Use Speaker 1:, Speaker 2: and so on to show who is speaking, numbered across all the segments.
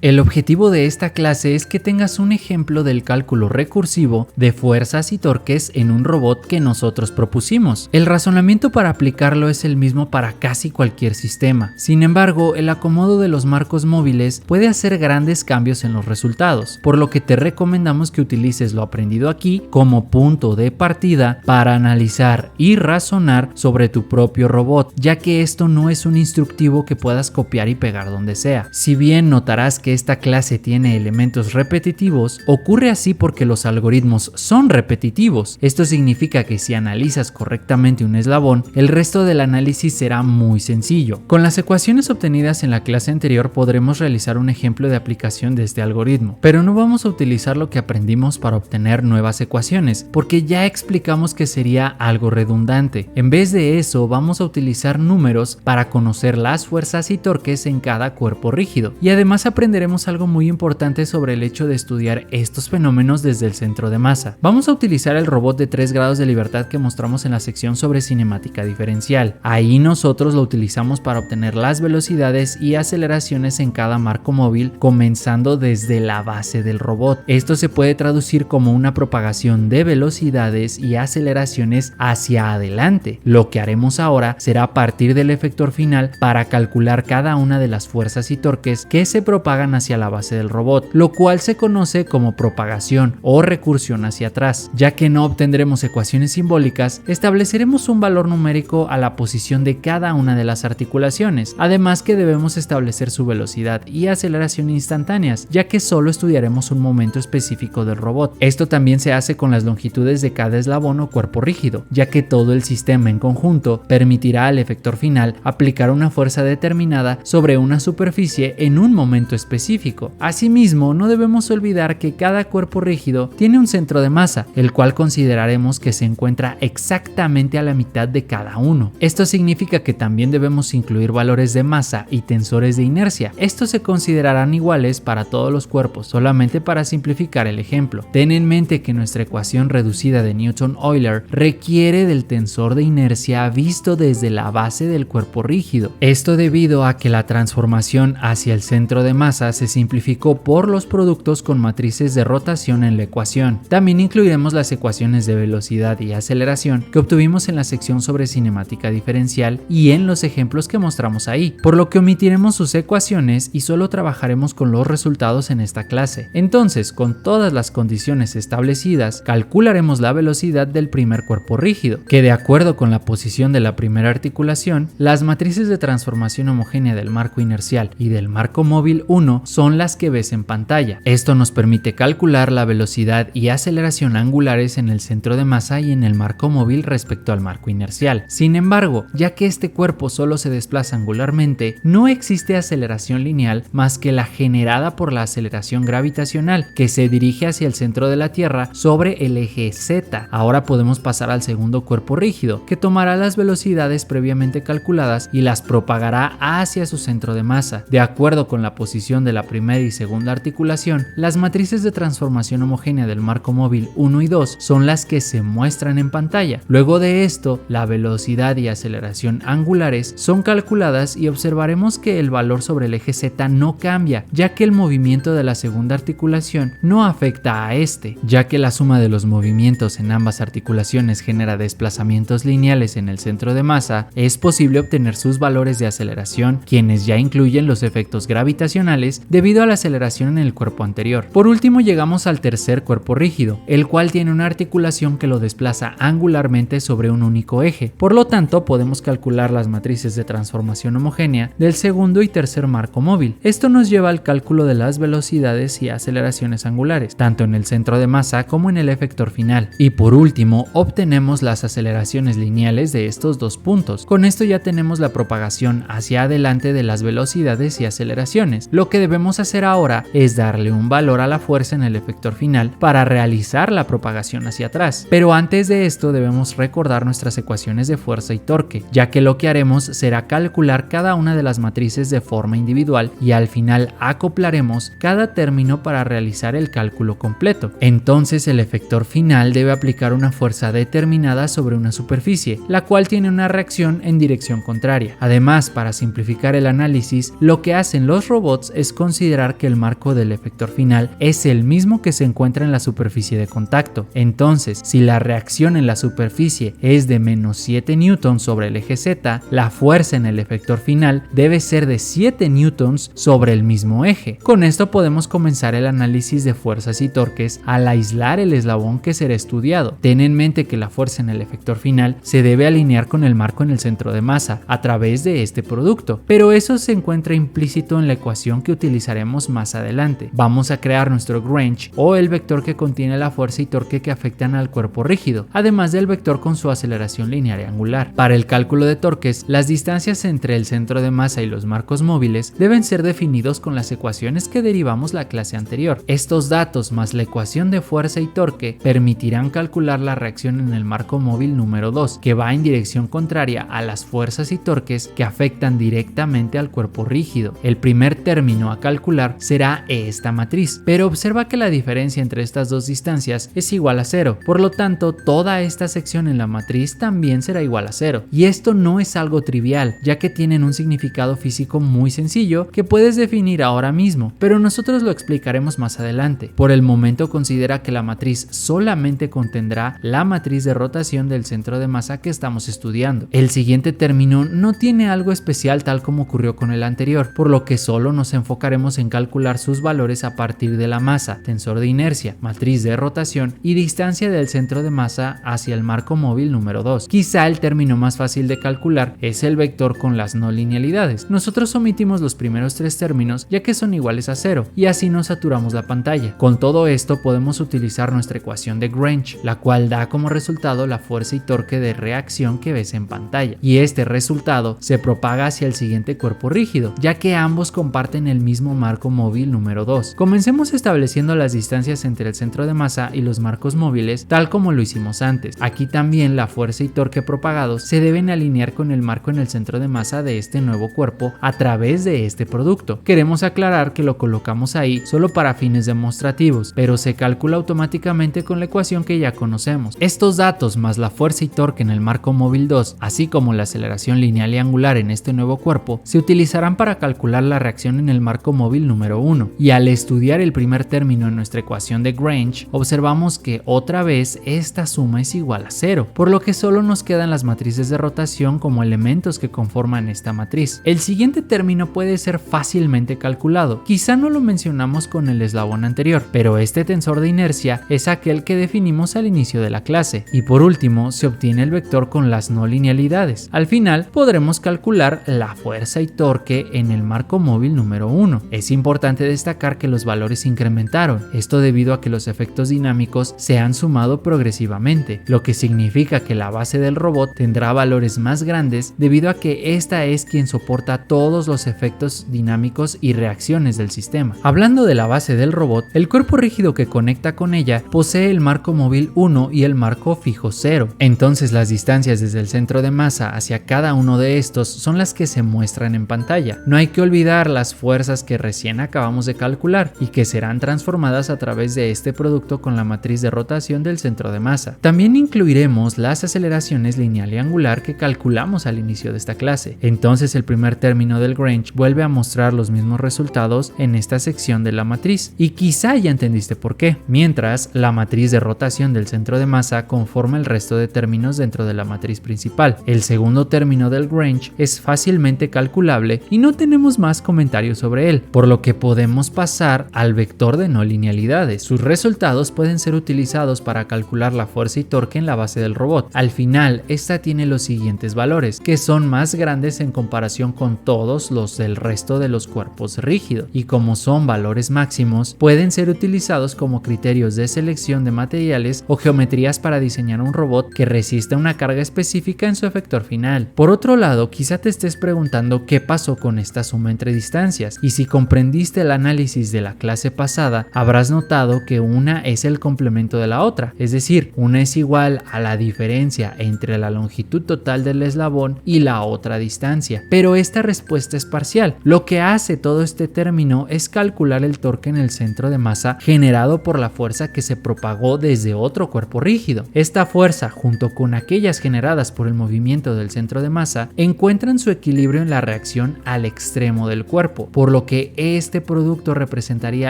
Speaker 1: El objetivo de esta clase es que tengas un ejemplo del cálculo recursivo de fuerzas y torques en un robot que nosotros propusimos. El razonamiento para aplicarlo es el mismo para casi cualquier sistema. Sin embargo, el acomodo de los marcos móviles puede hacer grandes cambios en los resultados, por lo que te recomendamos que utilices lo aprendido aquí como punto de partida para analizar y razonar sobre tu propio robot, ya que esto no es un instructivo que puedas copiar y pegar donde sea. Si bien notarás que esta clase tiene elementos repetitivos, ocurre así porque los algoritmos son repetitivos. Esto significa que si analizas correctamente un eslabón, el resto del análisis será muy sencillo. Con las ecuaciones obtenidas en la clase anterior podremos realizar un ejemplo de aplicación de este algoritmo, pero no vamos a utilizar lo que aprendimos para obtener nuevas ecuaciones, porque ya explicamos que sería algo redundante. En vez de eso, vamos a utilizar números para conocer las fuerzas y torques en cada cuerpo rígido, y además aprenderemos algo muy importante sobre el hecho de estudiar estos fenómenos desde el centro de masa. Vamos a utilizar el robot de 3 grados de libertad que mostramos en la sección sobre cinemática diferencial. Ahí nosotros lo utilizamos para obtener las velocidades y aceleraciones en cada marco móvil, comenzando desde la base del robot. Esto se puede traducir como una propagación de velocidades y aceleraciones hacia adelante. Lo que haremos ahora será partir del efector final para calcular cada una de las fuerzas y torques que se propagan hacia la base del robot, lo cual se conoce como propagación o recursión hacia atrás. Ya que no obtendremos ecuaciones simbólicas, estableceremos un valor numérico a la posición de cada una de las articulaciones, además que debemos establecer su velocidad y aceleración instantáneas, ya que solo estudiaremos un momento específico del robot. Esto también se hace con las longitudes de cada eslabón o cuerpo rígido, ya que todo el sistema en conjunto permitirá al efector final aplicar una fuerza determinada sobre una superficie en un momento específico. Asimismo, no debemos olvidar que cada cuerpo rígido tiene un centro de masa, el cual consideraremos que se encuentra exactamente a la mitad de cada uno. Esto significa que también debemos incluir valores de masa y tensores de inercia. Estos se considerarán iguales para todos los cuerpos, solamente para simplificar el ejemplo. Ten en mente que nuestra ecuación reducida de Newton-Euler requiere del tensor de inercia visto desde la base del cuerpo rígido. Esto debido a que la transformación hacia el centro de masa se simplificó por los productos con matrices de rotación en la ecuación. También incluiremos las ecuaciones de velocidad y aceleración que obtuvimos en la sección sobre cinemática diferencial y en los ejemplos que mostramos ahí, por lo que omitiremos sus ecuaciones y solo trabajaremos con los resultados en esta clase. Entonces, con todas las condiciones establecidas, calcularemos la velocidad del primer cuerpo rígido, que de acuerdo con la posición de la primera articulación, las matrices de transformación homogénea del marco inercial y del marco móvil 1 son las que ves en pantalla. Esto nos permite calcular la velocidad y aceleración angulares en el centro de masa y en el marco móvil respecto al marco inercial. Sin embargo, ya que este cuerpo solo se desplaza angularmente, no existe aceleración lineal más que la generada por la aceleración gravitacional que se dirige hacia el centro de la Tierra sobre el eje Z. Ahora podemos pasar al segundo cuerpo rígido, que tomará las velocidades previamente calculadas y las propagará hacia su centro de masa. De acuerdo con la posición de la primera y segunda articulación, las matrices de transformación homogénea del marco móvil 1 y 2 son las que se muestran en pantalla. Luego de esto, la velocidad y aceleración angulares son calculadas y observaremos que el valor sobre el eje Z no cambia, ya que el movimiento de la segunda articulación no afecta a este, ya que la suma de los movimientos en ambas articulaciones genera desplazamientos lineales en el centro de masa. Es posible obtener sus valores de aceleración, quienes ya incluyen los efectos gravitacionales debido a la aceleración en el cuerpo anterior. Por último, llegamos al tercer cuerpo rígido, el cual tiene una articulación que lo desplaza angularmente sobre un único eje. Por lo tanto, podemos calcular las matrices de transformación homogénea del segundo y tercer marco móvil. Esto nos lleva al cálculo de las velocidades y aceleraciones angulares, tanto en el centro de masa como en el efector final. Y por último, obtenemos las aceleraciones lineales de estos dos puntos. Con esto ya tenemos la propagación hacia adelante de las velocidades y aceleraciones. Lo que debemos hacer ahora es darle un valor a la fuerza en el efector final para realizar la propagación hacia atrás. Pero antes de esto debemos recordar nuestras ecuaciones de fuerza y torque, ya que lo que haremos será calcular cada una de las matrices de forma individual y al final acoplaremos cada término para realizar el cálculo completo. Entonces el efector final debe aplicar una fuerza determinada sobre una superficie, la cual tiene una reacción en dirección contraria. Además, para simplificar el análisis, lo que hacen los robots es es considerar que el marco del efector final es el mismo que se encuentra en la superficie de contacto. Entonces, si la reacción en la superficie es de menos 7 newtons sobre el eje Z, la fuerza en el efector final debe ser de 7 newtons sobre el mismo eje. Con esto podemos comenzar el análisis de fuerzas y torques al aislar el eslabón que será estudiado. Ten en mente que la fuerza en el efector final se debe alinear con el marco en el centro de masa a través de este producto, pero eso se encuentra implícito en la ecuación que utilizaremos más adelante. Vamos a crear nuestro Grange, o el vector que contiene la fuerza y torque que afectan al cuerpo rígido, además del vector con su aceleración lineal y angular. Para el cálculo de torques, las distancias entre el centro de masa y los marcos móviles deben ser definidos con las ecuaciones que derivamos la clase anterior. Estos datos más la ecuación de fuerza y torque permitirán calcular la reacción en el marco móvil número 2, que va en dirección contraria a las fuerzas y torques que afectan directamente al cuerpo rígido. El primer término a calcular será esta matriz, pero observa que la diferencia entre estas dos distancias es igual a 0, por lo tanto toda esta sección en la matriz también será igual a 0, y esto no es algo trivial, ya que tienen un significado físico muy sencillo que puedes definir ahora mismo, pero nosotros lo explicaremos más adelante. Por el momento considera que la matriz solamente contendrá la matriz de rotación del centro de masa que estamos estudiando. El siguiente término no tiene algo especial tal como ocurrió con el anterior, por lo que solo nos enfocaremos en calcular sus valores a partir de la masa, tensor de inercia, matriz de rotación y distancia del centro de masa hacia el marco móvil número 2. Quizá el término más fácil de calcular es el vector con las no linealidades. Nosotros omitimos los primeros tres términos ya que son iguales a 0 y así no saturamos la pantalla. Con todo esto podemos utilizar nuestra ecuación de Grange, la cual da como resultado la fuerza y torque de reacción que ves en pantalla, y este resultado se propaga hacia el siguiente cuerpo rígido, ya que ambos comparten el mismo marco móvil número 2. Comencemos estableciendo las distancias entre el centro de masa y los marcos móviles tal como lo hicimos antes. Aquí también la fuerza y torque propagados se deben alinear con el marco en el centro de masa de este nuevo cuerpo a través de este producto. Queremos aclarar que lo colocamos ahí solo para fines demostrativos, pero se calcula automáticamente con la ecuación que ya conocemos. Estos datos más la fuerza y torque en el marco móvil 2, así como la aceleración lineal y angular en este nuevo cuerpo, se utilizarán para calcular la reacción en el marco móvil número 1. Y al estudiar el primer término en nuestra ecuación de Grange, observamos que otra vez esta suma es igual a 0, por lo que solo nos quedan las matrices de rotación como elementos que conforman esta matriz. El siguiente término puede ser fácilmente calculado. Quizá no lo mencionamos con el eslabón anterior, pero este tensor de inercia es aquel que definimos al inicio de la clase. Y por último, se obtiene el vector con las no linealidades. Al final, podremos calcular la fuerza y torque en el marco móvil número 1. Es importante destacar que los valores se incrementaron, esto debido a que los efectos dinámicos se han sumado progresivamente, lo que significa que la base del robot tendrá valores más grandes debido a que esta es quien soporta todos los efectos dinámicos y reacciones del sistema. Hablando de la base del robot, el cuerpo rígido que conecta con ella posee el marco móvil 1 y el marco fijo 0. Entonces las distancias desde el centro de masa hacia cada uno de estos son las que se muestran en pantalla. No hay que olvidar las fuerzas que recién acabamos de calcular y que serán transformadas a través de este producto con la matriz de rotación del centro de masa. También incluiremos las aceleraciones lineal y angular que calculamos al inicio de esta clase. Entonces el primer término del Grange vuelve a mostrar los mismos resultados en esta sección de la matriz, y quizá ya entendiste por qué. Mientras, la matriz de rotación del centro de masa conforma el resto de términos dentro de la matriz principal. El segundo término del Grange es fácilmente calculable y no tenemos más comentarios sobre él, por lo que podemos pasar al vector de no linealidades. Sus resultados pueden ser utilizados para calcular la fuerza y torque en la base del robot. Al final, esta tiene los siguientes valores, que son más grandes en comparación con todos los del resto de los cuerpos rígidos, y como son valores máximos, pueden ser utilizados como criterios de selección de materiales o geometrías para diseñar un robot que resista una carga específica en su efector final. Por otro lado, quizá te estés preguntando qué pasó con esta suma entre distancias, y si comprendiste el análisis de la clase pasada, habrás notado que una es el complemento de la otra, es decir, una es igual a la diferencia entre la longitud total del eslabón y la otra distancia, pero esta respuesta es parcial. Lo que hace todo este término es calcular el torque en el centro de masa generado por la fuerza que se propagó desde otro cuerpo rígido. Esta fuerza, junto con aquellas generadas por el movimiento del centro de masa, encuentran su equilibrio en la reacción al extremo del cuerpo, por lo lo que este producto representaría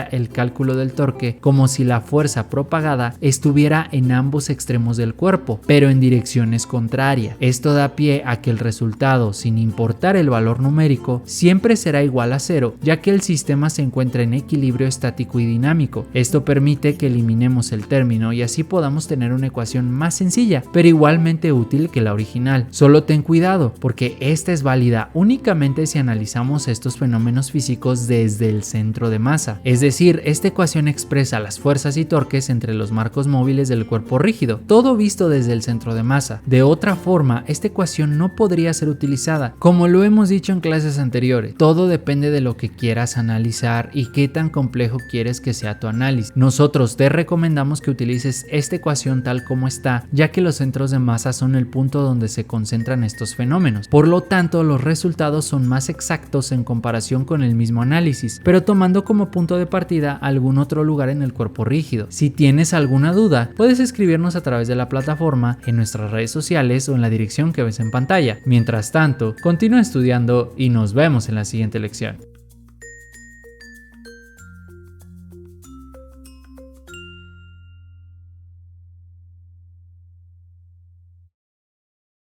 Speaker 1: el cálculo del torque como si la fuerza propagada estuviera en ambos extremos del cuerpo, pero en direcciones contrarias. Esto da pie a que el resultado, sin importar el valor numérico, siempre será igual a cero, ya que el sistema se encuentra en equilibrio estático y dinámico. Esto permite que eliminemos el término y así podamos tener una ecuación más sencilla, pero igualmente útil que la original. Solo ten cuidado, porque esta es válida únicamente si analizamos estos fenómenos físicos desde el centro de masa. Es decir, esta ecuación expresa las fuerzas y torques entre los marcos móviles del cuerpo rígido, todo visto desde el centro de masa. De otra forma, esta ecuación no podría ser utilizada. Como lo hemos dicho en clases anteriores, todo depende de lo que quieras analizar y qué tan complejo quieres que sea tu análisis. Nosotros te recomendamos que utilices esta ecuación tal como está, ya que los centros de masa son el punto donde se concentran estos fenómenos. Por lo tanto, los resultados son más exactos en comparación con el mismo análisis, pero tomando como punto de partida algún otro lugar en el cuerpo rígido. Si tienes alguna duda, puedes escribirnos a través de la plataforma, en nuestras redes sociales o en la dirección que ves en pantalla. Mientras tanto, continúa estudiando y nos vemos en la siguiente lección.